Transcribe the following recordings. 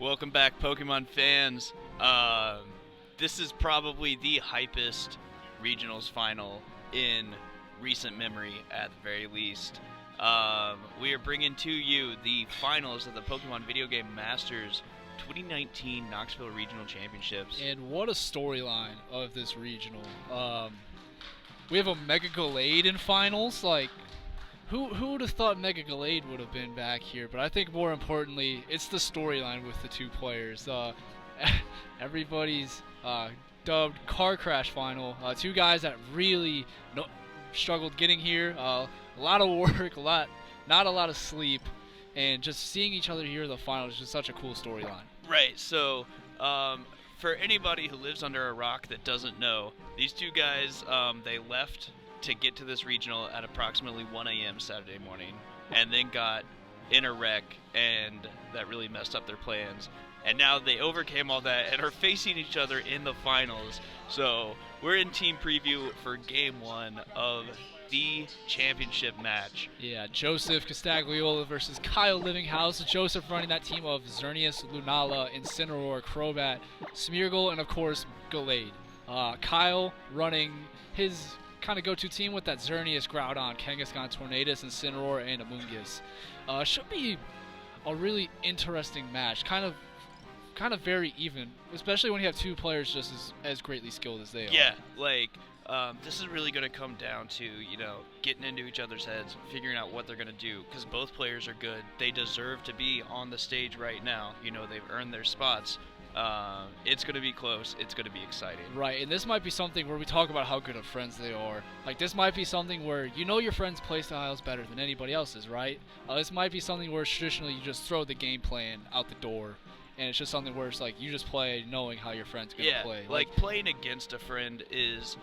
Welcome back, Pokemon fans. This is probably the hypest regionals final in recent memory, at the very least. We are bringing to you the finals of the Pokemon Video Game Masters 2019 Knoxville Regional Championships. And what a storyline of this regional. We have a Mega Gallade in finals. Like, who would have thought Mega Gallade would have been back here? But I think more importantly, it's the storyline with the two players. Everybody's dubbed car crash final. Two guys that really struggled getting here. A lot of work, not a lot of sleep, and just seeing each other here in the final is just such a cool storyline. Right. So, for anybody who lives under a rock that doesn't know, these two guys, they left to get to this regional at approximately 1 a.m. Saturday morning, and then got in a wreck, and that really messed up their plans. And now they overcame all that and are facing each other in the finals. So we're in team preview for Game 1 of the championship match. Yeah, Joseph Costagliola versus Kyle Livinghouse. Joseph running that team of Xerneas, Lunala, Incineroar, Crobat, Smeargle, and of course Gallade. Kyle running his kind of go-to team with that Xerneas, Groudon, Kangaskhan, Tornadus, Incineroar, and Amoonguss. Should be a really interesting match. Kind of very even, especially when you have two players just as greatly skilled as they are. Yeah, like, this is really going to come down to, getting into each other's heads, figuring out what they're going to do, because both players are good. They deserve to be on the stage right now. They've earned their spots. It's going to be close. It's going to be exciting. Right, and this might be something where we talk about how good of friends they are. Like, this might be something where your friend's playstyle is better than anybody else's, right? This might be something where traditionally you just throw the game plan out the door, and it's just something where it's like you just play knowing how your friend's going to play. Like playing against a friend is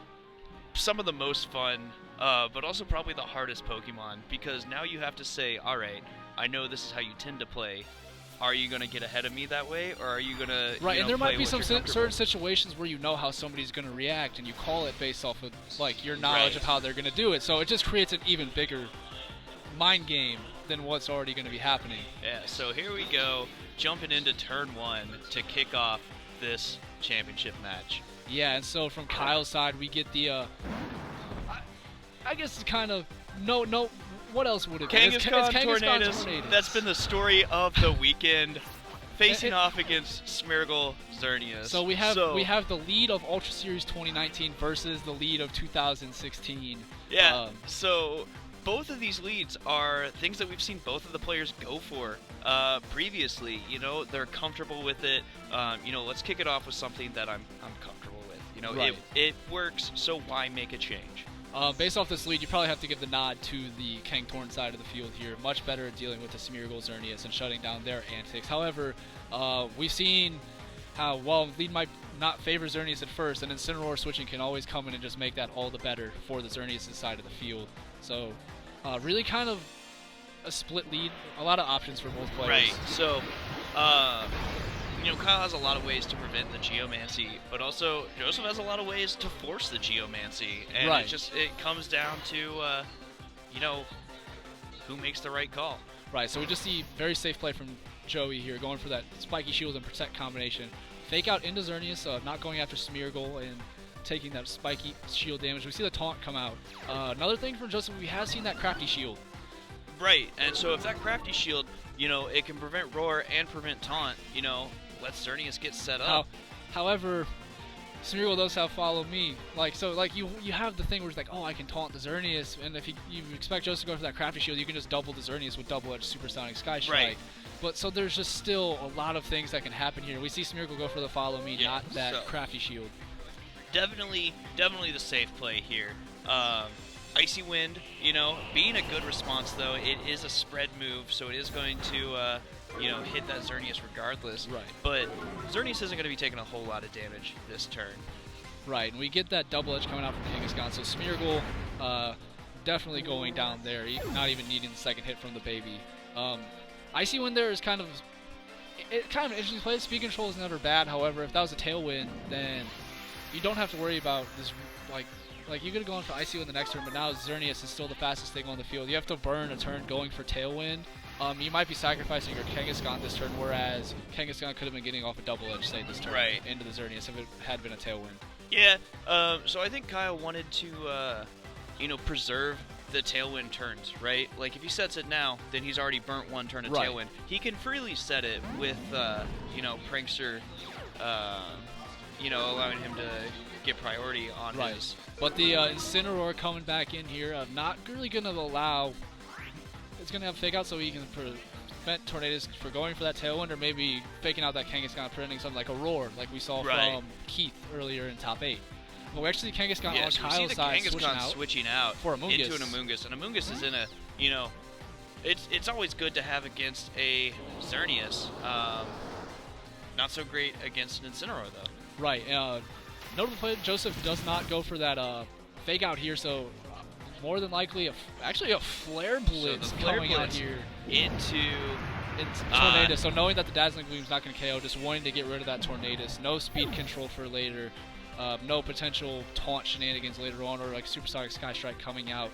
some of the most fun, but also probably the hardest Pokemon, because now you have to say, all right, I know this is how you tend to play. Are you going to get ahead of me that way, or are you going to and there might be some certain situations where you know how somebody's going to react, and you call it based off of like your knowledge of how they're going to do it. So it just creates an even bigger mind game than what's already going to be happening. Yeah, so here we go, jumping into turn 1 to kick off this championship match. Yeah, and so from Kyle's side, we get the, I guess it's kind of, no, what else would it be? Kangaskhan, Tornadus. That's been the story of the weekend, facing off against Smeargle, Xerneas. So we have the lead of Ultra Series 2019 versus the lead of 2016. Yeah, so both of these leads are things that we've seen both of the players go for previously. They're comfortable with it. Let's kick it off with something that I'm comfortable with. It works, so why make a change? Based off this lead, you probably have to give the nod to the Kangtorn side of the field here. Much better at dealing with the Smeargle, Xerneas, and shutting down their antics. However, we've seen how, while lead might not favor Xerneas at first, and Incineroar switching can always come in and just make that all the better for the Xerneas side of the field. So, really kind of a split lead, a lot of options for both players. Right, so, Kyle has a lot of ways to prevent the Geomancy, but also Joseph has a lot of ways to force the Geomancy, and it comes down to, who makes the right call. Right, so we just see very safe play from Joey here, going for that Spiky Shield and Protect combination. Fake out into Xerneas, not going after Smeargle and taking that Spiky Shield damage. We see the Taunt come out. Another thing from Joseph, we have seen that Crafty Shield. Right, and so if that Crafty Shield, it can prevent Roar and prevent Taunt, let Xerneas get set up. However, Smeargle does have Follow Me. You have the thing where it's like, oh, I can taunt the Xerneas, and if you expect Joseph to go for that Crafty Shield, you can just double the Xerneas with Double-Edged Supersonic Sky Strike. Right. But so there's just still a lot of things that can happen here. We see Smeargle go for the Follow Me, not that Crafty Shield. Definitely the safe play here. Icy Wind, being a good response though, it is a spread move, so it is going to hit that Xerneas regardless. Right. But Xerneas isn't going to be taking a whole lot of damage this turn. Right, and we get that double edge coming out from Kangaskhan, so Smeargle definitely going down there, not even needing the second hit from the baby. Icy Wind there is kind of an interesting play. Speed control is never bad, however, if that was a Tailwind, then you don't have to worry about this, like you could have gone for ICU in the next turn, but now Xerneas is still the fastest thing on the field. You have to burn a turn going for Tailwind. You might be sacrificing your Kangaskhan this turn, whereas Kangaskhan could have been getting off a double edge, say, this turn into the Xerneas if it had been a Tailwind. Yeah, so I think Kyle wanted to, preserve the Tailwind turns, right? Like, if he sets it now, then he's already burnt one turn of Tailwind. He can freely set it with, Prankster, allowing him to get priority on his. But the Incineroar coming back in here, not really going to allow... It's going to have Fake Out so he can prevent Tornadus for going for that Tailwind, or maybe faking out that Kangaskhan, preventing something like a Roar, like we saw from Keith earlier in top 8. But we actually see Kangaskhan on Kyle's side switching out for Amoonguss. Into an Amoonguss. And Amoonguss is in a, it's always good to have against a Xerneas. Not so great against an Incineroar, though. Right. Notable play, Joseph does not go for that Fake Out here, so more than likely, actually a Flare Blitz coming out here into Tornadus. So knowing that the Dazzling Gleam's not going to KO, just wanting to get rid of that Tornadus. No speed control for later. No potential taunt shenanigans later on, or like Supersonic Sky Strike coming out.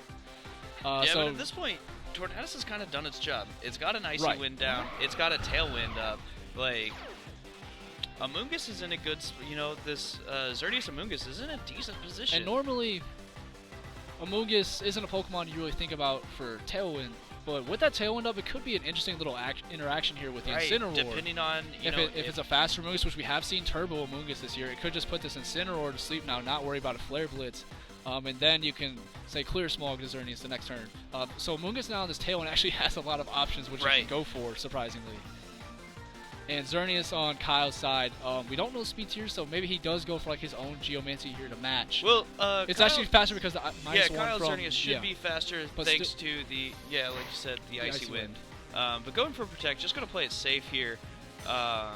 But at this point, Tornadus has kind of done its job. It's got an Icy Wind down. It's got a Tailwind up. Like, Amoonguss is in a good, this Xerneas Amoonguss is in a decent position. And normally, Amoonguss isn't a Pokemon you really think about for Tailwind, but with that Tailwind up, it could be an interesting little interaction here with the Incineroar. Depending on, if it's a faster Amoonguss, which we have seen Turbo Amoonguss this year, it could just put this Incineroar to sleep now, not worry about a Flare Blitz. And then you can, say, Clear Smog to Xerneas the next turn. So Amoonguss now on this Tailwind actually has a lot of options which you can go for, surprisingly. And Xerneas on Kyle's side, we don't know speed tier, so maybe he does go for like his own Geomancy here to match. Well, it's actually faster because the minus one Kyle's from Xerneas should be faster thanks to the like you said, the Icy Wind. But going for Protect, just gonna play it safe here. So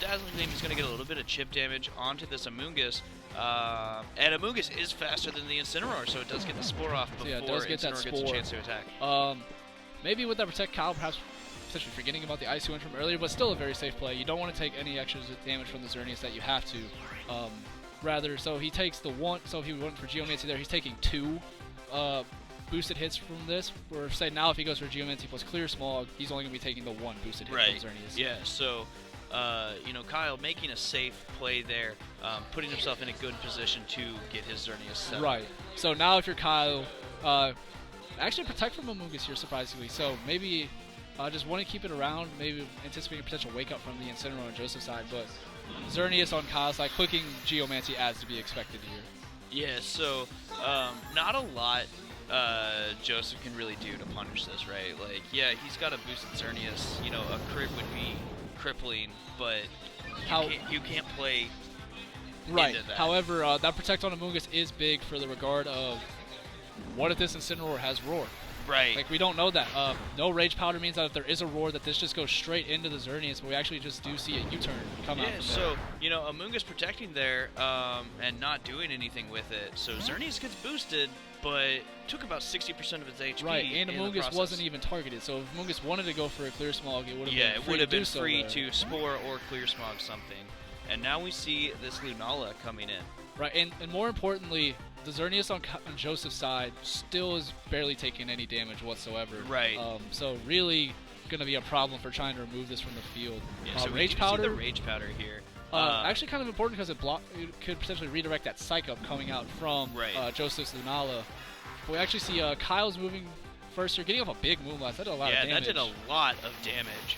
Dazzling Gleam is gonna get a little bit of chip damage onto this Amoonguss. And Amoonguss is faster than the Incineroar, so it does get the Spore off before Incineroar gets a chance to attack. Maybe with that Protect, Kyle perhaps potentially forgetting about the Icy Wind from earlier, but still a very safe play. You don't want to take any extra damage from the Xerneas that you have to. Rather, so he takes the one, so if he went for Geomancy there, he's taking 2 boosted hits from this. Or say now if he goes for Geomancy plus Clear Smog, he's only going to be taking the 1 boosted hit from Xerneas. Yeah, so, Kyle making a safe play there, putting himself in a good position to get his Xerneas set. Right. So now if you're Kyle, actually Protect from Amoonguss here, surprisingly. So maybe just want to keep it around, maybe anticipating a potential wake-up from the Incineroar on Joseph's side, but Xerneas on Kyle's side, clicking Geomancy as to be expected here. Yeah, so not a lot Joseph can really do to punish this, right? Like, yeah, he's got a boosted Xerneas, a crit would be crippling, but you can't play into that. However, that Protect on Amoonguss is big for the regard of what if this Incineroar has Roar? Right. Like, we don't know that. No Rage Powder means that if there is a Roar, that this just goes straight into the Xerneas, but we actually just do see a U-turn come out. Yeah, so, Amoonguss protecting there and not doing anything with it. So Xerneas gets boosted, but took about 60% of its HP. Right, and Amoonguss wasn't even targeted, so if Amoonguss wanted to go for a Clear Smog, it would have been free to Spore or Clear Smog something. And now we see this Lunala coming in. Right, and more importantly, the Xerneas on Joseph's side still is barely taking any damage whatsoever. Right. So really going to be a problem for trying to remove this from the field. Yeah, so Rage see Powder. The Rage Powder here. Actually kind of important because it could potentially redirect that Psych Up coming out from Joseph's Lunala. But we actually see Kyle's moving first here, getting off a big Moonblast. That did a lot of damage. Yeah, that did a lot of damage.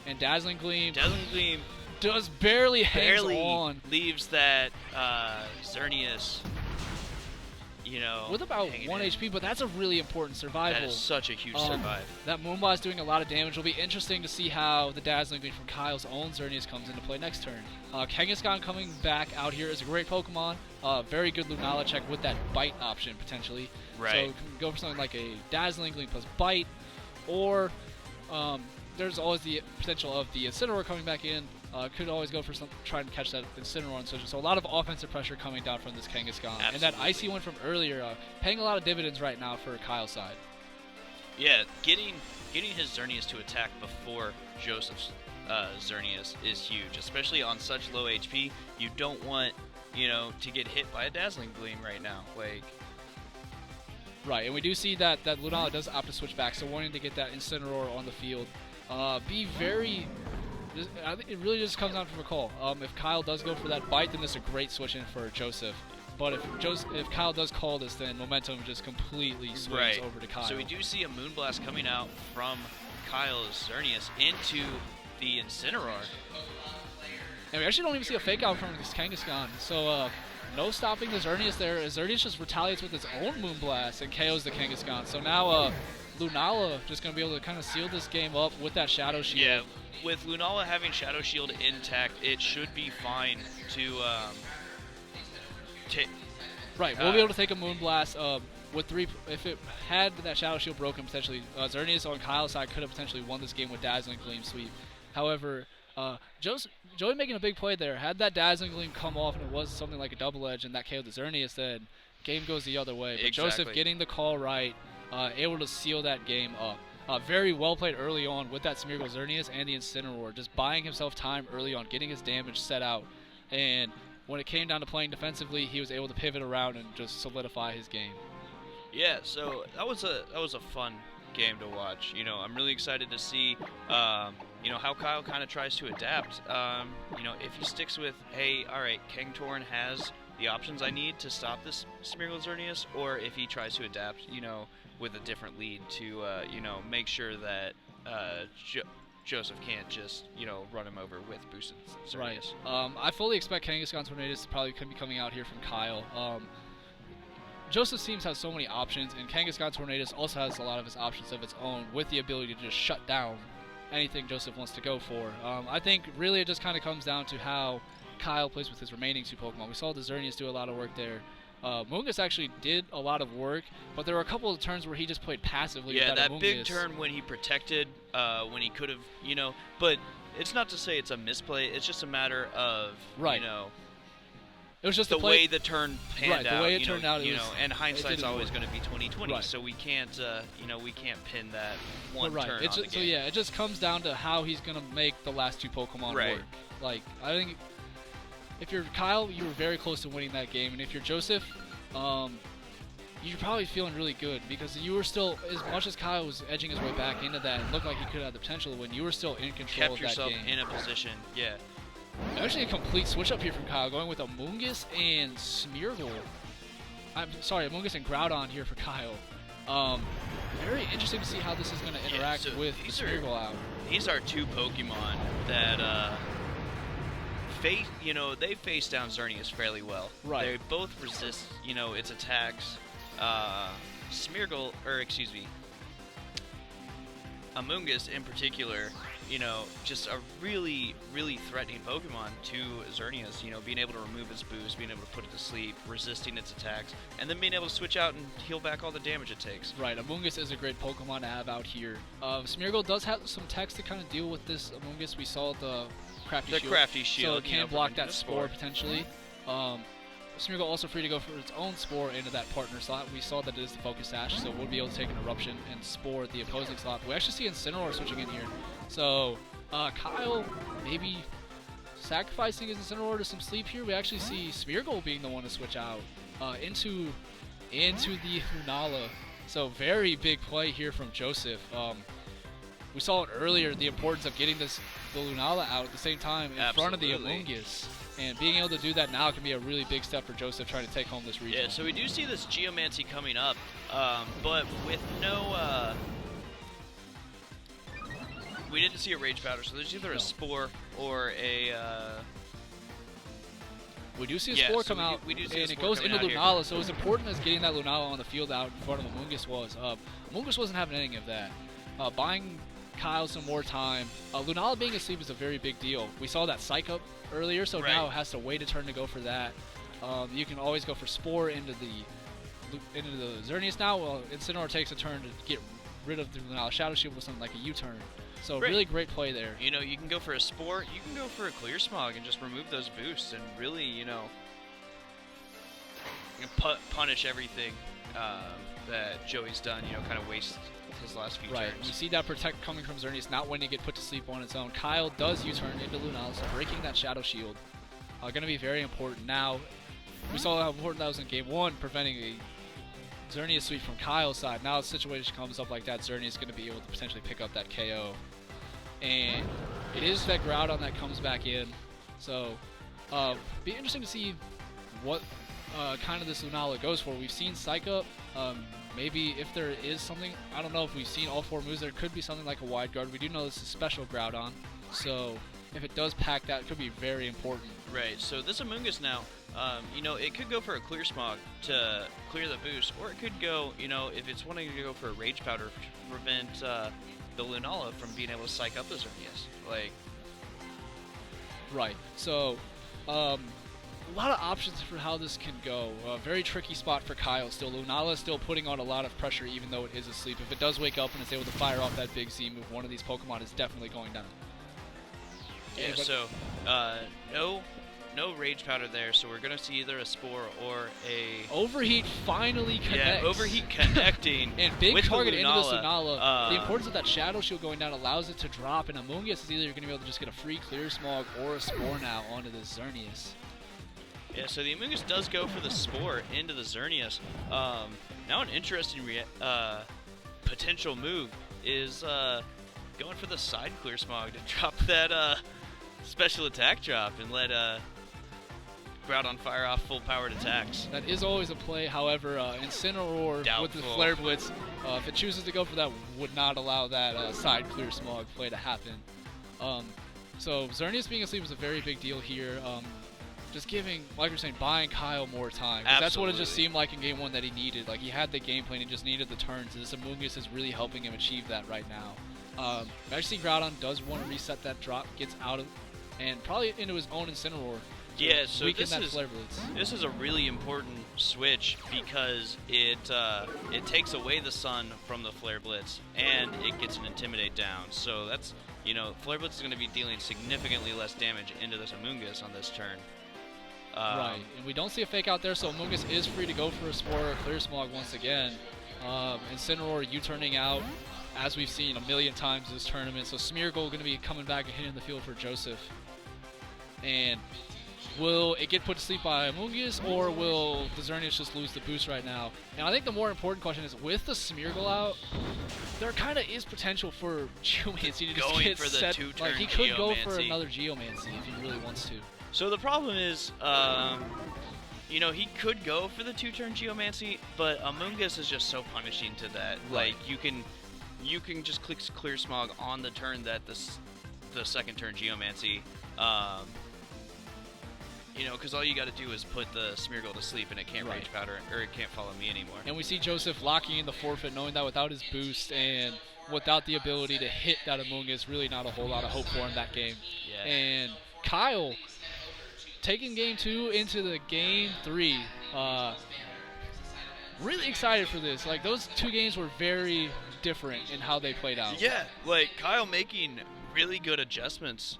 And Dazzling Gleam. Dazzling Gleam does barely on. Leaves that Xerneas, with about 1 HP, but that's a really important survival. That is such a huge survive. That Moonblast doing a lot of damage. Will be interesting to see how the Dazzling Gleam from Kyle's own Xerneas comes into play next turn. Kangaskhan coming back out here is a great Pokemon. Very good Lunala check with that Bite option, potentially. Right. So you can go for something like a Dazzling Gleam plus Bite, or there's always the potential of the Incineroar coming back in. Could always go for trying to catch that Incineroar and switch. So a lot of offensive pressure coming down from this Kangaskhan. Absolutely. And that Icy one from earlier, paying a lot of dividends right now for Kyle's side. Yeah, getting his Xerneas to attack before Joseph's Xerneas is huge, especially on such low HP. You don't want, to get hit by a Dazzling Gleam right now. Like, right, and we do see that Lunala does opt to switch back, so wanting to get that Incineroar on the field. Be very... I think it really just comes down to a call. If Kyle does go for that bite, then it's a great switch in for Joseph. But if Kyle does call this, then momentum just completely swings over to Kyle. So we do see a Moonblast coming out from Kyle's Xerneas into the Incineroar. And we actually don't even see a fake out from this Kangaskhan. So no stopping the Xerneas there. Xerneas just retaliates with its own Moonblast and KOs the Kangaskhan. So now Lunala just going to be able to kind of seal this game up with that Shadow Shield. Yeah, with Lunala having Shadow Shield intact, it should be fine to... right, we'll be able to take a Moonblast with 3. If it had that Shadow Shield broken, potentially Xerneas on Kyle's side could have potentially won this game with Dazzling Gleam sweep. However, Joey making a big play there. Had that Dazzling Gleam come off and it was something like a double edge and that KO'd the Xerneas, then game goes the other way. But exactly. Joseph getting the call right, able to seal that game up. Very well played early on with that Smeargle Xerneas and the Incineroar, just buying himself time early on, getting his damage set out, and when it came down to playing defensively, he was able to pivot around and just solidify his game. Yeah, so that was a fun game to watch. I'm really excited to see, how Kyle kind of tries to adapt. If he sticks with, hey, all right, Kangtoran has the options I need to stop this Smeargle Xerneas, or if he tries to adapt, with a different lead to, make sure that Joseph can't just, run him over with boosted Xerneas. Right. I fully expect Kangaskhan Tornadus to probably be coming out here from Kyle. Joseph's teams have so many options, and Kangaskhan Tornadus also has a lot of his options of its own with the ability to just shut down anything Joseph wants to go for. I think really it just kind of comes down to how Kyle plays with his remaining 2 Pokemon. We saw the Xerneas do a lot of work there. Mungus actually did a lot of work, but there were a couple of turns where he just played passively. Yeah, that big turn when he protected, when he could have, but it's not to say it's a misplay. It's just a matter of, it was just the way the turn panned out. The way it turned out, and hindsight's always going to be 20/20. Right. So we can't, we can't pin that one turn on the game. So yeah, it just comes down to how he's going to make the last 2 Pokemon work. Like, I think if you're Kyle, you were very close to winning that game, and if you're Joseph, you're probably feeling really good because you were still, as much as Kyle was edging his way back into that and looked like he could have the potential to win, you were still in control of that game. Kept yourself in a position, yeah. Actually, a complete switch up here from Kyle, going with a Mungus and Smeargle. I'm sorry, a Mungus and Groudon here for Kyle. Very interesting to see how this is going to interact with the Smeargle out. These are 2 Pokemon that they face down Xerneas fairly well. Right. They both resist, its attacks. Amoonguss in particular, just a really, really threatening Pokemon to Xerneas, being able to remove its boost, being able to put it to sleep, resisting its attacks, and then being able to switch out and heal back all the damage it takes. Right, Amoonguss is a great Pokemon to have out here. Smeargle does have some techs to kind of deal with this Amoonguss. We saw the Crafty Shield. So it can block that Spore potentially. Smeargle also free to go for its own Spore into that partner slot. We saw that it is the Focus Sash, so we'll be able to take an Eruption and Spore the opposing slot. We actually see Incineroar switching in here. So Kyle maybe sacrificing his Incineroar to some sleep here. We actually see Smeargle being the one to switch out into the Lunala. So very big play here from Joseph. We saw it earlier, the importance of getting the Lunala out at the same time in front of the Amoonguss. And being able to do that now can be a really big step for Joseph trying to take home this region. Yeah, so we do see this Geomancy coming up, but with no... we didn't see a Rage Powder, so there's either a Spore or a... We do see a Spore come out, and it goes into Lunala, so as important as getting that Lunala on the field out in front of Amoonguss was, Amoonguss wasn't having any of that. Buying Kyle some more time. Lunala being asleep is a very big deal. We saw that Psych Up earlier, so now it has to wait a turn to go for that. You can always go for Spore into the Xerneas now. Well, Incineroar takes a turn to get rid of the Lunala Shadow Shield with something like a U-turn. So really great play there. You can go for a Spore, you can go for a Clear Smog and just remove those boosts and really, punish everything that Joey's done, kind of waste his last few Right. turns. You see that protect coming from Xerneas, not when to get put to sleep on its own. Kyle does U-turn into Lunala, so breaking that Shadow Shield. Going to be very important. Now, we saw how important that was in Game 1, preventing a Xerneas sweep from Kyle's side. Now the situation comes up like that, Xerneas is going to be able to potentially pick up that KO. And it is that Groudon that comes back in. So, be interesting to see what kind of this Lunala goes for. We've seen Psych Up. Maybe if there is something, I don't know if we've seen all 4 moves, there could be something like a Wide Guard. We do know this is special Groudon, so if it does pack that, it could be very important. Right, so this Amoonguss now, it could go for a Clear Smog to clear the boost, or it could go, if it's wanting to go for a Rage Powder to prevent the Lunala from being able to psych up the Xerneas. Right, so a lot of options for how this can go. Very tricky spot for Kyle still. Lunala is still putting on a lot of pressure even though it is asleep. If it does wake up and it's able to fire off that big Z move, one of these Pokemon is definitely going down. Yeah, so no Rage Powder there, so we're going to see either a Spore or a... Overheat finally connects. Yeah, Overheat connecting and big with target the into this Lunala. The Uh, importance of that Shadow Shield going down allows it to drop, and Amoonguss is either going to be able to just get a free Clear Smog or a Spore now onto this Xerneas. Yeah, so the Amoonguss does go for the Spore into the Xerneas. Now an interesting potential move is going for the side Clear Smog to drop that special attack drop and let Groudon fire off full powered attacks. That is always a play, however, Incineroar with the Doubtful. Flare Blitz, if it chooses to go for that, would not allow that side Clear Smog play to happen. So Xerneas being asleep is a very big deal here. Just giving, like you're saying, buying Kyle more time. That's what it just seemed like in Game 1 that he needed. Like, he had the game plan, he just needed the turns. This Amoonguss is really helping him achieve that right now. Actually, Groudon does want to reset that drop, gets out of, and probably into his own Incineroar. Yeah, so weaken that Flare Blitz. This is a really important switch because it takes away the Sun from the Flare Blitz and it gets an Intimidate down. So that's, Flare Blitz is going to be dealing significantly less damage into this Amoonguss on this turn. Right, and we don't see a fake out there, so Amoonguss is free to go for a Spore or Clear Smog once again. Incineroar U-turning out, as we've seen a million times this tournament. So Smeargle going to be coming back and hitting the field for Joseph. And will it get put to sleep by Amoonguss, or will the Xerneas just lose the boost right now? And I think the more important question is, with the Smeargle out, there kind of is potential for Geomancy to just Going get for the set. two-turn Like, he could go for Geomancy. another Geomancy if he really wants to. So the problem is, he could go for the 2-turn Geomancy, but Amoonguss is just so punishing to that. Right. Like, you can just click Clear Smog on the turn that the second turn Geomancy, because all you got to do is put the Smeargle to sleep and it can't Rage Powder, or it can't follow me anymore. And we see Joseph locking in the forfeit, knowing that without his boost and without the ability to hit that Amoonguss, really not a whole lot of hope for in that game. Yeah. And Kyle taking Game 2 into the Game 3. Really excited for this. Like, those 2 games were very different in how they played out. Yeah, like Kyle making really good adjustments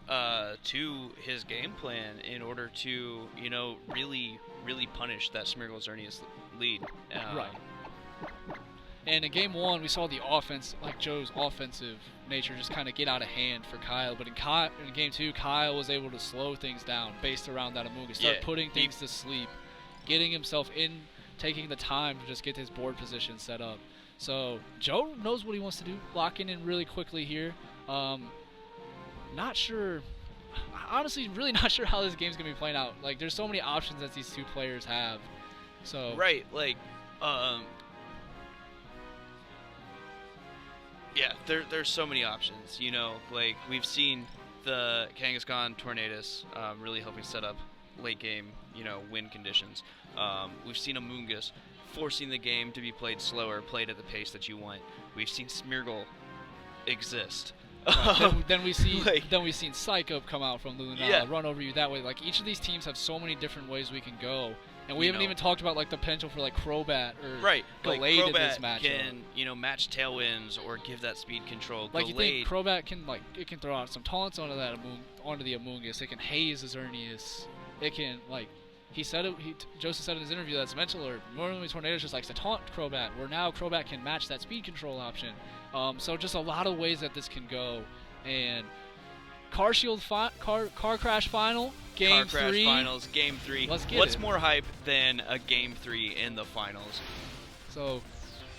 to his game plan in order to, really punish that Smeargle Xerneas lead. Right. And in Game 1, we saw the offense, like Joe's offensive nature, just kind of get out of hand for Kyle. But in Game 2, Kyle was able to slow things down based around that Amoonguss. Start putting things to sleep, getting himself in, taking the time to just get his board position set up. So Joe knows what he wants to do, locking in really quickly here. Not sure, honestly, really not sure how this game's going to be playing out. Like, there's so many options that these 2 players have. So Right, like, yeah, there's so many options, like we've seen the Kangaskhan Tornadus really helping set up late game, win conditions. We've seen Amoonguss forcing the game to be played slower, played at the pace that you want. We've seen Smeargle exist. Then we've seen Psych Up come out from Lunala, run over you that way. Like, each of these teams have so many different ways we can go. And we haven't even talked about, like, the potential for, like, Crobat or Gallade in this matchup. Can, match Tailwinds or give that speed control. Like, Gallade, you think Crobat can, like, it can throw out some taunts onto the Amoonguss. It can haze the Xerneas. It can, like, he said it. Joseph said in his interview that's mental alert. Normally Tornadus just likes to taunt Crobat, where now Crobat can match that speed control option. So just a lot of ways that this can go. And car crash final, game car crash 3. finals, game 3. Let's get What's it. more hype than a game 3 in the finals? So,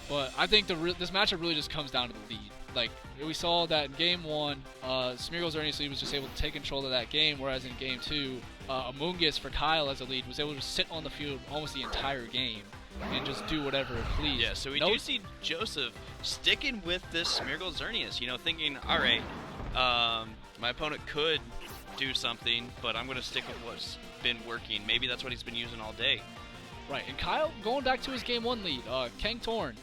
but I think this matchup really just comes down to the lead. Like, we saw that in Game 1, Smeargle's Ernie was just able to take control of that game, whereas in Game 2, Amoonguss for Kyle as a lead was able to sit on the field almost the entire game and just do whatever it pleased. Yeah, so we do see Joseph sticking with this Smeargle Xerneas, thinking, all right, my opponent could do something, but I'm going to stick with what's been working. Maybe that's what he's been using all day. Right, and Kyle going back to his Game 1 lead, Kang Torn.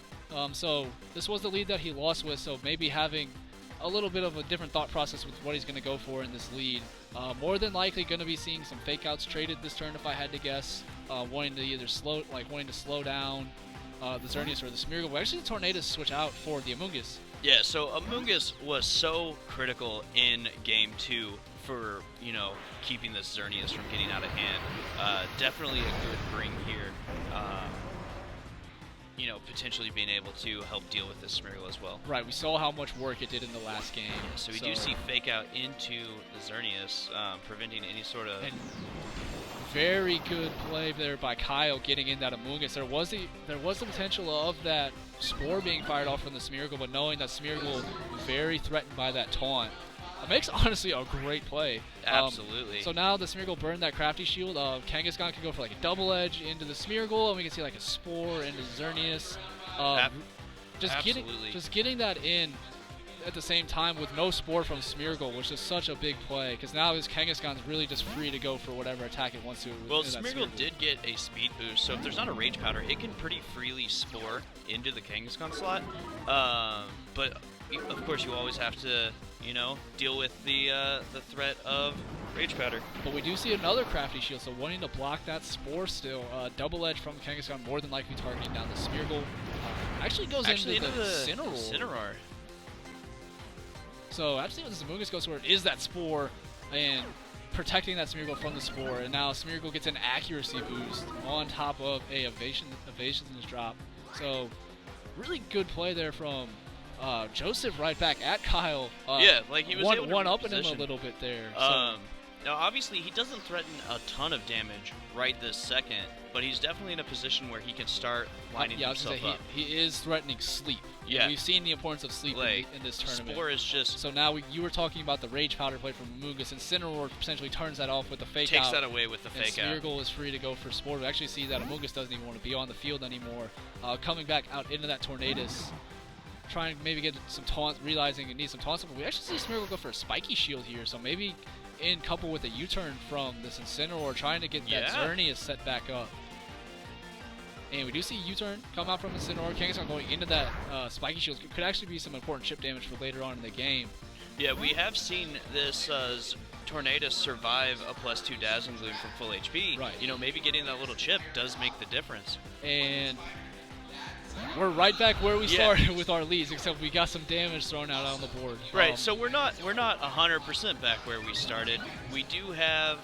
So this was the lead that he lost with, so maybe having a little bit of a different thought process with what he's going to go for in this lead. More than likely going to be seeing some fake outs traded this turn if I had to guess, wanting to either slow down the Xerneas or the Smeargle. But actually the Tornadus switch out for the Amoonguss. Yeah, so Amoonguss was so critical in Game 2 for, keeping this Xerneas from getting out of hand. Definitely a good bring here. Potentially being able to help deal with this Smeargle as well. Right, we saw how much work it did in the last game. Yeah, so we do see fake out into the Xerneas, preventing any sort of... And very good play there by Kyle getting in that Amoonguss. There was the potential of that Spore being fired off from the Smeargle, but knowing that Smeargle very threatened by that taunt, it makes honestly a great play. Absolutely. So now the Smeargle burned that Crafty Shield. Kangaskhan can go for like a double edge into the Smeargle, and we can see like a Spore into Xerneas. Just getting that in at the same time with no Spore from Smeargle, which is such a big play, because now his Kangaskhan's really just free to go for whatever attack it wants to. Well, Smeargle did get a speed boost, so if there's not a Rage Powder, it can pretty freely Spore into the Kangaskhan slot. But of course, you always have to, deal with the threat of Rage Powder. But we do see another Crafty Shield, so wanting to block that Spore still. Double Edge from Kangaskhan, more than likely targeting down the Smeargle. Actually goes into the Incineroar. So actually what this Amoonguss goes for is that Spore and protecting that Smeargle from the Spore. And now Smeargle gets an accuracy boost on top of a evasions in his drop. So really good play there from Joseph right back at Kyle. Yeah, like he was able to one-upping him a little bit there. Now, obviously, he doesn't threaten a ton of damage right this second, but he's definitely in a position where he can start lining himself up. He is threatening sleep. Yeah. We've seen the importance of sleep in this tournament. Spore is just... So now you were talking about the Rage Powder play from Amoonguss, and Incineroar essentially turns that off with the fake out. Takes that away with the fake out. Smeargle is free to go for Spore. We actually see that Amoonguss doesn't even want to be on the field anymore. Coming back out into that Tornadus, trying to maybe get some taunts, realizing it needs some taunts. But we actually see Smeargle go for a Spiky Shield here, so maybe in couple with a U-turn from this Incineroar, trying to get that Xerneas set back up. And we do see U-turn come out from Incineroar. Kangaskhan going into that Spiky Shield. Could actually be some important chip damage for later on in the game. Yeah, we have seen this Tornadus survive a +2 Dazzling Gleam from full HP. Right. Maybe getting that little chip does make the difference. And we're right back where we started with our leads, except we got some damage thrown out on the board. Right, so we're not 100% back where we started. We do have,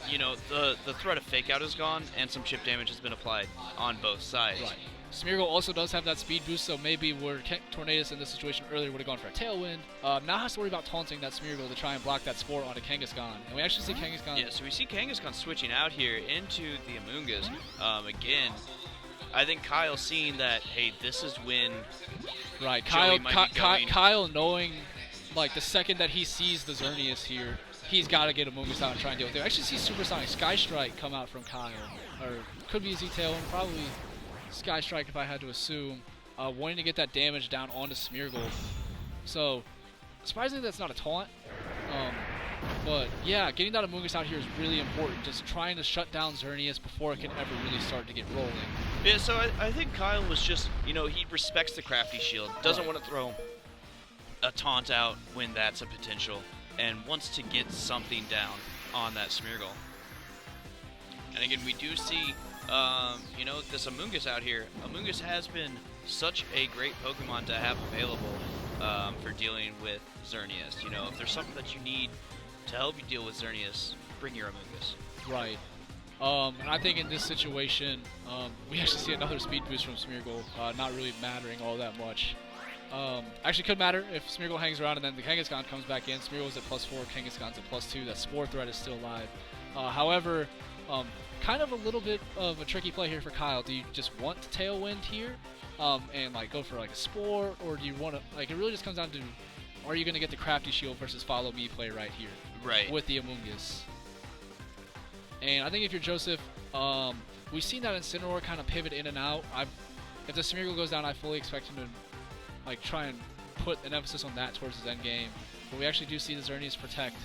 the threat of fake out is gone, and some chip damage has been applied on both sides. Right. Smeargle also does have that speed boost, so maybe where Tornadus in this situation earlier would have gone for a Tailwind. Now has to worry about taunting that Smeargle to try and block that Spore onto Kangaskhan. And we actually see Kangaskhan... Yeah, so we see Kangaskhan switching out here into the Amoonguss. Again, I think Kyle seeing that, hey, this is when right, Kyle knowing, like, the second that he sees the Xerneas here, he's got to get Amoonguss out and try and deal with it. We actually see Supersonic Sky Strike come out from Kyle. Or could be a Z-Tailwind, probably Sky Strike if I had to assume, wanting to get that damage down onto Smeargle. So, surprisingly that's not a taunt. But yeah, getting that Amoonguss out here is really important. Just trying to shut down Xerneas before it can ever really start to get rolling. Yeah, so I think Kyle was just, he respects the Crafty Shield, doesn't want to throw a taunt out when that's a potential, and wants to get something down on that Smeargle. And again, we do see this Amoonguss out here. Amoonguss has been such a great Pokemon to have available for dealing with Xerneas. If there's something that you need to help you deal with Xerneas, bring your Amoonguss. Right. And I think in this situation, we actually see another speed boost from Smeargle, not really mattering all that much. Actually could matter if Smeargle hangs around and then the Kangaskhan comes back in. Smeargle's at +4, Kangaskhan's at +2. That Spore threat is still alive. However, kind of a little bit of a tricky play here for Kyle. Do you just want to Tailwind here and like go for like a Spore, or do you want to, like, it really just comes down to, are you going to get the Crafty Shield versus Follow Me play right here? Right. With the Amoonguss. And I think if you're Joseph, we've seen that Incineroar kind of pivot in and out. If the Smeargle goes down, I fully expect him to like try and put an emphasis on that towards his end game. But we actually do see the Xerneas protect.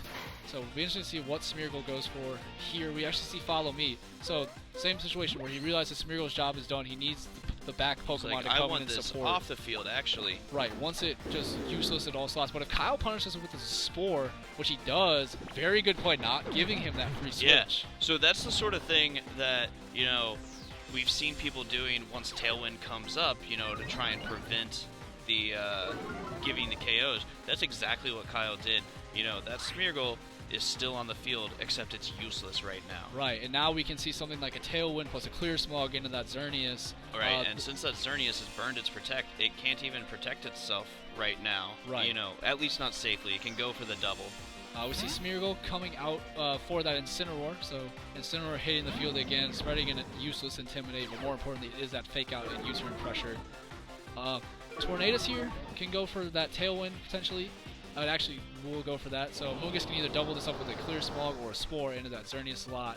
So it'll be interesting to see what Smeargle goes for here. We actually see Follow Me. So same situation where he realizes Smeargle's job is done. He needs the back Pokemon to come in and support. Off the field, actually. Right, once it just useless at all slots. But if Kyle punishes it with a Spore, which he does, very good play, not giving him that free switch. Yeah, so that's the sort of thing that, you know, we've seen people doing once Tailwind comes up, you know, to try and prevent the giving the KOs. That's exactly what Kyle did. You know, that Smeargle is still on the field, except it's useless right now. Right, and now we can see something like a Tailwind plus a Clear Smog into that Xerneas. Right, and since that Xerneas has burned its Protect, it can't even protect itself right now. Right. You know, at least not safely. It can go for the double. We see Smeargle coming out for that Incineroar, so Incineroar hitting the field again, spreading in a useless Intimidate, but more importantly is that Fake Out and User Pressure. Tornadus here can go for that Tailwind potentially. It actually will go for that. So Amoonguss can either double this up with a Clear Smog or a Spore into that Xerneas slot.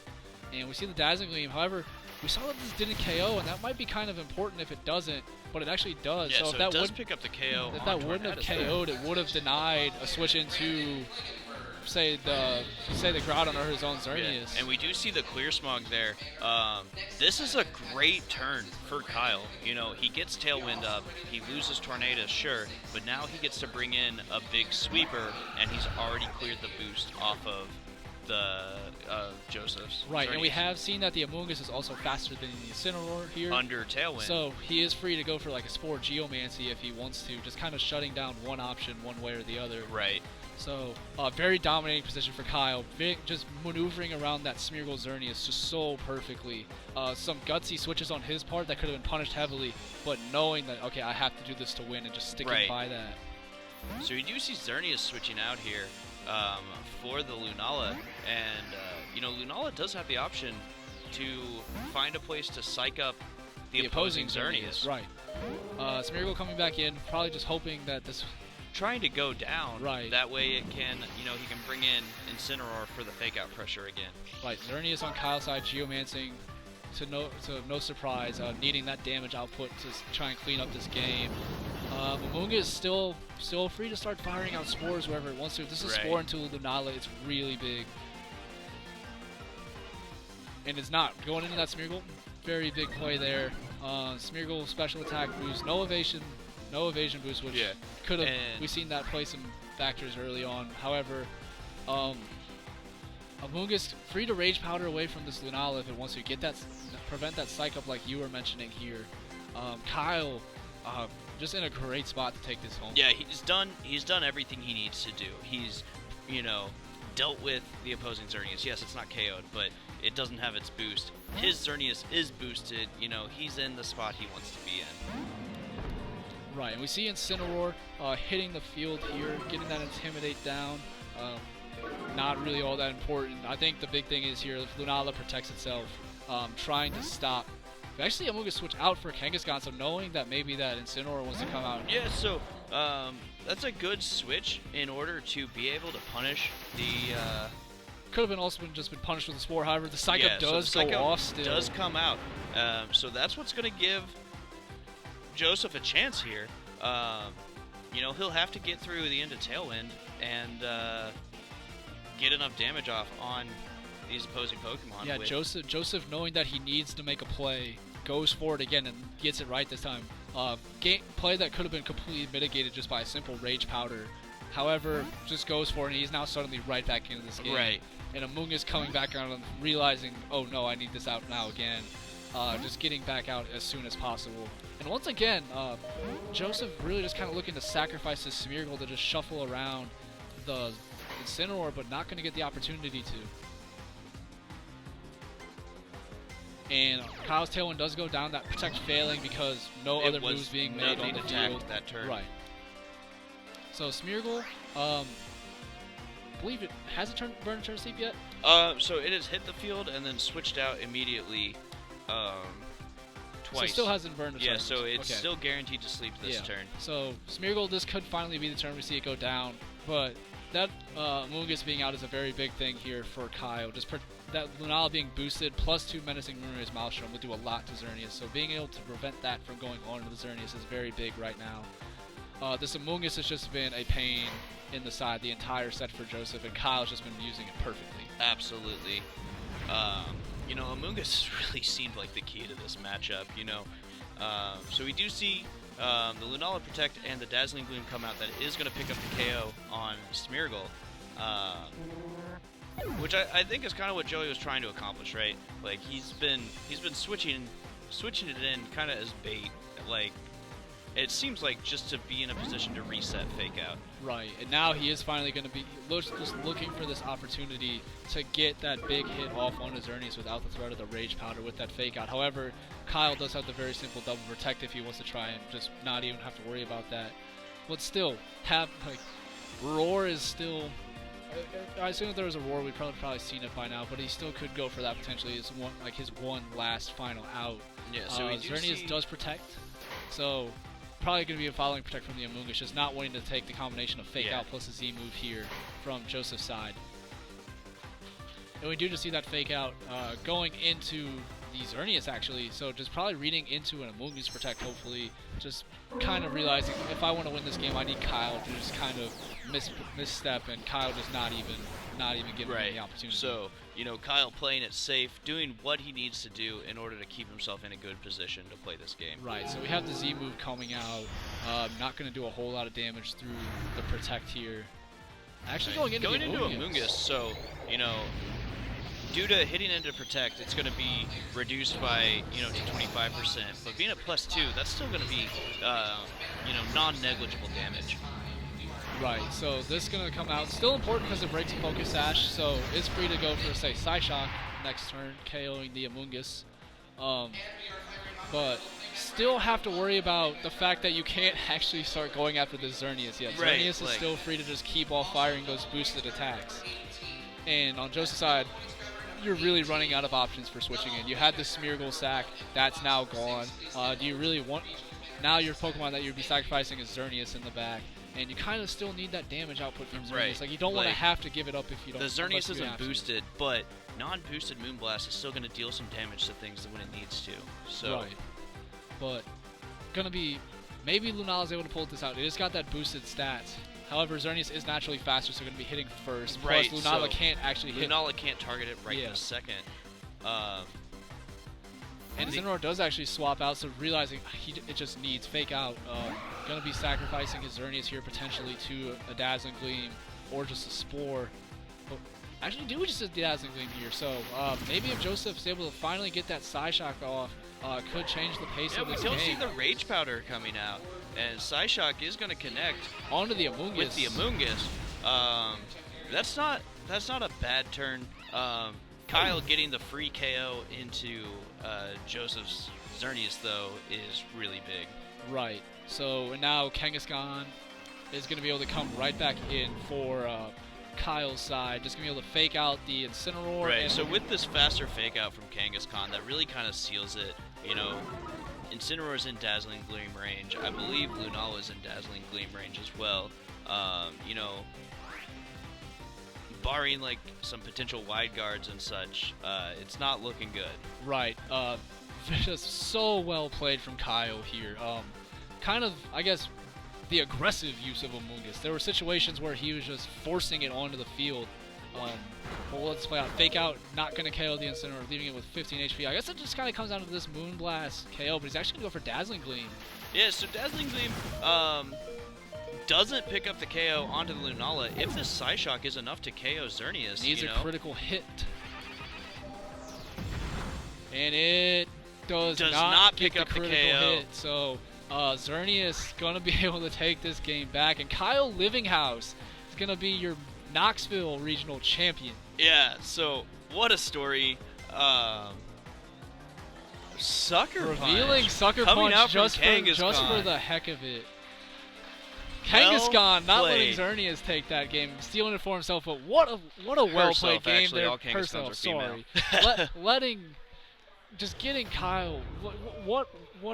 And we see the Dazzling Gleam. However, we saw that this didn't KO, and that might be kind of important if it doesn't, but it actually does. Yeah, so so if that it does pick up the KO. If that wouldn't have KO'd, it would have denied a switch into, say the Groudon or his own Xerneas. Yeah. And we do see the Clear Smog there. This is a great turn for Kyle. You know, he gets Tailwind up, he loses Tornadus, sure, but now he gets to bring in a big sweeper, and he's already cleared the boost off of the Joseph's. Right, Xerneas. and we have seen that the Amoonguss is also faster than the Incineroar here. Under Tailwind. So he is free to go for like a Spore Geomancy if he wants to, just kind of shutting down one option one way or the other. Right. So, very dominating position for Kyle. Just maneuvering around that Smeargle Xerneas just so perfectly. Some gutsy switches on his part that could have been punished heavily, but knowing that, okay, I have to do this to win and just sticking by that. So you do see Xerneas switching out here for the Lunala, and, you know, Lunala does have the option to find a place to psych up the opposing Xerneas. Right. Smeargle coming back in, probably just hoping that this... Trying to go down. Right. That way it can, you know, he can bring in Incineroar for the Fake Out pressure again. Right. Xerneas on Kyle's side, Geomancing to no surprise, needing that damage output to try and clean up this game. Amoonguss is still free to start firing out Spores wherever it wants to. If this is Spore into Lunala, it's really big. And it's not. Going into that Smeargle, very big play there. Smeargle special attack boost, no evasion boost, which could have, we've seen that play some factors early on. However, Amoonguss free to Rage Powder away from this Lunala if it wants to get that, prevent that Psych Up like you were mentioning here. Kyle, just in a great spot to take this home. Yeah, he's done everything he needs to do. He's, you know, dealt with the opposing Xerneas. Yes, it's not KO'd, but it doesn't have its boost. His Xerneas is boosted. You know, he's in the spot he wants to be in. Right, and we see Incineroar hitting the field here, getting that Intimidate down. Not really all that important. I think the big thing is here, if Lunala protects itself, trying to stop. Actually, I'm going to switch out for Kangaskhan, so knowing that maybe that Incineroar wants to come out. Yeah, so that's a good switch in order to be able to punish the... Could have been also just been punished with a Spore, however, the Psych Up does go off still. Does come out. So that's what's going to give Joseph a chance here. You know, he'll have to get through the end of Tailwind and get enough damage off on these opposing Pokemon. Yeah, Joseph knowing that he needs to make a play, goes for it again and gets it right this time. Play that could have been completely mitigated just by a simple Rage Powder. However, just goes for it and he's now suddenly right back into this game. Right. And Amoonguss coming back around and realizing, oh no, I need this out now again. Just getting back out as soon as possible. And once again, Joseph really just kind of looking to sacrifice his Smeargle to just shuffle around the Incineroar, but not going to get the opportunity to. And Kyle's Tailwind does go down, that Protect failing because no other moves being made on the field. That turn. Right. So Smeargle, believe it has a burn turn sleep yet? So it has hit the field and then switched out immediately, twice. So it still hasn't burned a turn. Yeah, so it's still guaranteed to sleep this turn. So Smeargle, this could finally be the turn we see it go down, but that Amoonguss being out is a very big thing here for Kyle. Just that Lunala being boosted plus 2 Menacing Moonrays Maelstrom will do a lot to Xerneas, so being able to prevent that from going on to the Xerneas is very big right now. This Amoonguss has just been a pain in the side the entire set for Joseph, and Kyle's just been using it perfectly. Absolutely. You know, Amoonguss really seemed like the key to this matchup, you know. So we do see the Lunala Protect and the Dazzling Gleam come out that is going to pick up the KO on Smeargle. Which I think is kind of what Joey was trying to accomplish, right? Like, he's been switching it in kind of as bait. Like, it seems like just to be in a position to reset Fake Out. Right, and now he is finally going to be just looking for this opportunity to get that big hit off on his Xerneas without the threat of the Rage Powder with that Fake Out. However, Kyle does have the very simple double protect if he wants to try and just not even have to worry about that. But still, Roar is still... I assume if there was a Roar, we'd probably seen it by now, but he still could go for that potentially as his one last final out. Yeah, so Xerneas does protect, so probably going to be a following protect from the Amoonguss, just not wanting to take the combination of Fake Out plus a Z move here from Joseph's side. And we do just see that Fake Out going into the Xerneas actually, so just probably reading into an Amoonguss protect hopefully, just kind of realizing if I want to win this game I need Kyle to just kind of misstep and Kyle just not even giving him the opportunity. So, you know, Kyle playing it safe, doing what he needs to do in order to keep himself in a good position to play this game. Right, so we have the Z move coming out, not going to do a whole lot of damage through the protect here. Actually going into Amoonguss, so, you know, due to hitting into protect, it's going to be reduced by, you know, to 25%. But being at +2, that's still going to be, you know, non-negligible damage. Right, so this is going to come out. Still important because it breaks a Focus Sash, so it's free to go for, say, Psyshock next turn, KOing the Amoonguss. But still have to worry about the fact that you can't actually start going after the Xerneas yet. Xerneas is still free to just keep off firing those boosted attacks. And on Joseph's side, you're really running out of options for switching in. You had the Smeargle sack, that's now gone. Do you really want... Now your Pokemon that you'd be sacrificing is Xerneas in the back. And you kind of still need that damage output from Xerneas. Like, you don't want to have to give it up if you don't. The Xerneas isn't boosted, but non-boosted Moonblast is still going to deal some damage to things when it needs to. So. Right. But, going to be... Maybe Lunala's able to pull this out. It has got that boosted stats. However, Xerneas is naturally faster, so going to be hitting first. Plus, Lunala can't actually hit. Lunala can't target it this second. And Incineroar does actually swap out, so realizing it just needs Fake Out. Going to be sacrificing his Xerneas here potentially to a Dazzling Gleam or just a Spore. But actually, do we just a Dazzling Gleam here? So maybe if Joseph's able to finally get that Psyshock off, could change the pace of this game. We still see the Rage Powder coming out, and Psyshock is going to connect onto the Amoonguss. With the Amoonguss. That's not a bad turn. Kyle getting the free KO into Joseph's Xerneas, though, is really big. Right. So now Kangaskhan is going to be able to come right back in for Kyle's side. Just going to be able to Fake Out the Incineroar. Right. So with this faster Fake Out from Kangaskhan, that really kind of seals it. You know, Incineroar's in Dazzling Gleam range. I believe Lunala's in Dazzling Gleam range as well. You know, barring like some potential wide guards and such, it's not looking good. Right. Just so well played from Kyle here. Kind of, I guess, the aggressive use of Amoonguss. There were situations where he was just forcing it onto the field. But let's play out. Fake Out, not going to KO the Incineroar, leaving it with 15 HP. I guess it just kind of comes down to this Moonblast KO, but he's actually going to go for Dazzling Gleam. Yeah, so Dazzling Gleam doesn't pick up the KO onto the Lunala. If this Psyshock is enough to KO Xerneas, needs a critical hit. And it does not pick up the critical hit. So Xerneas going to be able to take this game back. And Kyle Livinghouse is going to be your Knoxville regional champion. Yeah, so what a story. Sucker Revealing Punch Sucker coming Punch out from just for Kangaskhan. the heck of it. Well Kangaskhan not letting played. Xerneas take that game, stealing it for himself, but what a well played Herself, game actually, there. all Kangaskhan's Herself, are female. sorry. Letting just getting Kyle what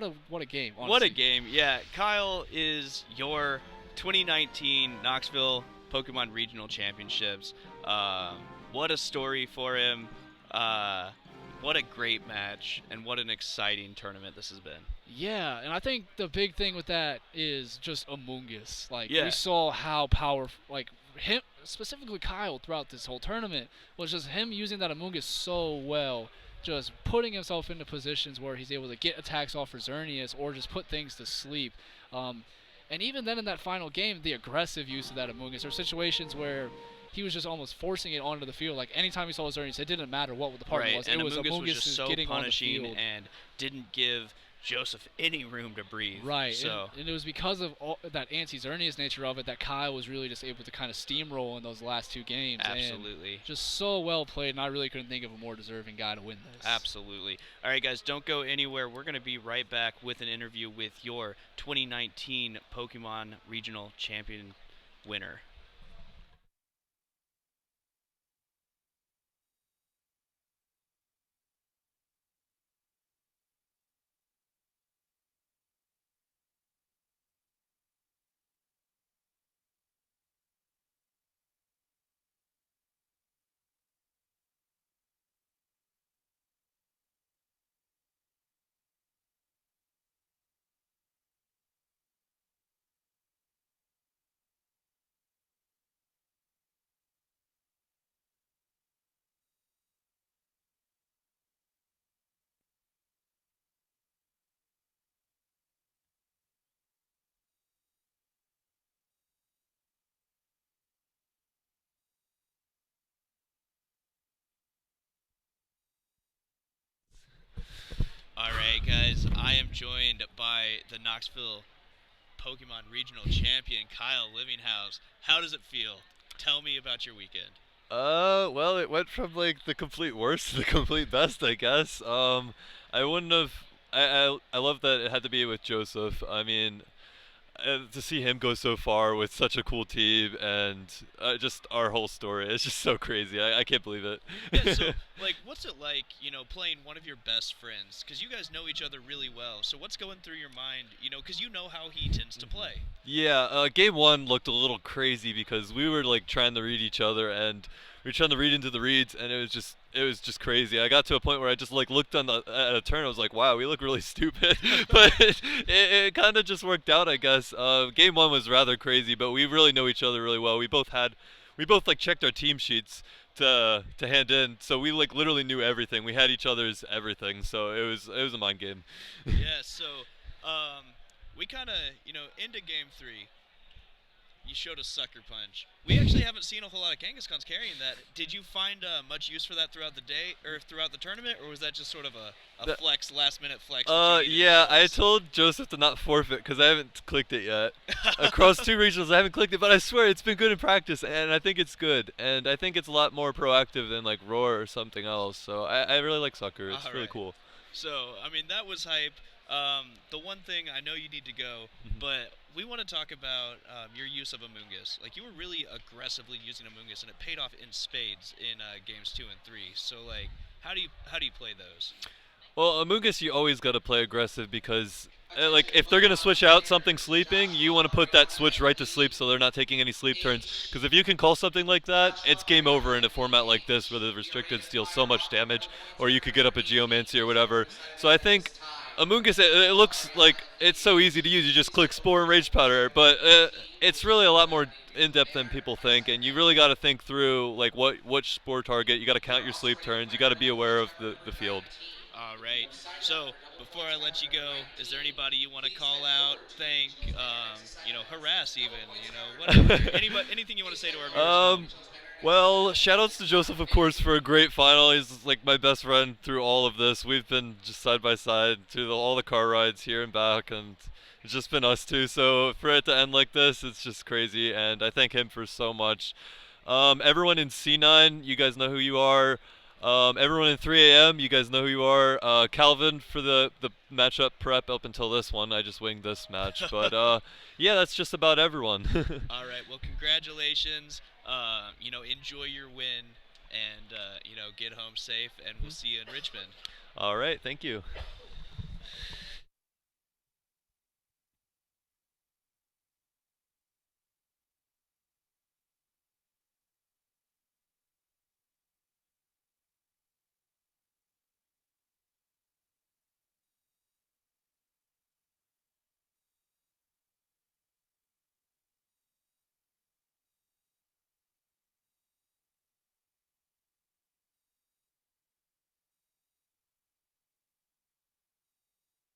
a game, honestly. What a game. Yeah, Kyle is your 2019 Knoxville Pokemon Regional Championships. What a story for him. What a great match, and what an exciting tournament this has been. Yeah, and I think the big thing with that is just Amoonguss. Like, Yeah. we saw how powerful, like, him, specifically Kyle, throughout this whole tournament, was just him using that Amoonguss so well, just putting himself into positions where he's able to get attacks off for Xerneas or just put things to sleep. And even then in that final game, the aggressive use of that Amoonguss, there were situations where he was just almost forcing it onto the field. Like, anytime he saw Xerneas, it didn't matter what the partner Right, was. and It was Amoonguss was just so getting on the punishing field. and didn't give Joseph any room to breathe. Right, So and it was because of all that anti-Xerneas nature of it that Kyle was really just able to kind of steamroll in those last two games. absolutely. And just so well played, and I really couldn't think of a more deserving guy to win this. Absolutely. All right, guys, don't go anywhere. We're going to be right back with an interview with your 2019 Pokemon Regional Champion winner. All right, guys, I am joined by the Knoxville Pokemon Regional Champion, Kyle Livinghouse. How does it feel? Tell me about your weekend. Well, it went from like the complete worst to the complete best, I guess. I wouldn't have. I love that it had to be with Joseph. I mean, to see him go so far with such a cool team and just our whole story, it's just so crazy. I can't believe it. Yeah, so, like, what's it like, playing one of your best friends? Because you guys know each other really well. So what's going through your mind, because you know how he tends to play? Yeah, game one looked a little crazy because we were like trying to read each other and we were trying to read into the reads and it was just crazy. I got to a point where I just like looked at a turn. I was like, wow, we look really stupid, but it kind of just worked out, I guess. Game one was rather crazy, but we really know each other really well. We both like checked our team sheets to hand in, so we like literally knew everything. We had each other's everything, so it was a mind game. Yeah, so we kind of, into game three, you showed a Sucker Punch. We actually haven't seen a whole lot of Kangaskhan's carrying that. Did you find much use for that throughout the day or throughout the tournament, or was that just sort of a flex, last-minute flex? Yeah, I told Joseph to not forfeit because I haven't clicked it yet. Across two regionals, I haven't clicked it, but I swear it's been good in practice, and I think it's good. And I think it's a lot more proactive than like Roar or something else. So I really like Sucker. It's really cool. So, I mean, that was hype. The one thing, I know you need to go, but we want to talk about your use of Amoonguss. Like, you were really aggressively using Amoonguss, and it paid off in spades in games 2 and 3. So, like, how do you play those? Well, Amoonguss, you always got to play aggressive because, like, if they're going to switch out something sleeping, you want to put that switch right to sleep so they're not taking any sleep turns. Because if you can call something like that, it's game over in a format like this where the restricted deal so much damage, or you could get up a Geomancy or whatever. So I think Amoonguss, it looks like it's so easy to use. You just click Spore and Rage Powder, but it's really a lot more in-depth than people think, and you really got to think through like which Spore target. You got to count your sleep turns. You got to be aware of the field. All right. So before I let you go, is there anybody you want to call out, thank, harass even, whatever? Anything you want to say to our viewers? Well, shoutouts to Joseph, of course, for a great final. He's like my best friend through all of this. We've been just side by side through all the car rides here and back, and it's just been us two. So for it to end like this, it's just crazy, and I thank him for so much. Everyone in C9, you guys know who you are. Everyone in 3 a.m., you guys know who you are. Calvin for the matchup prep up until this one. I just winged this match. But yeah, that's just about everyone. All right. Well, congratulations. Enjoy your win, and get home safe. And we'll see you in Richmond. All right, thank you.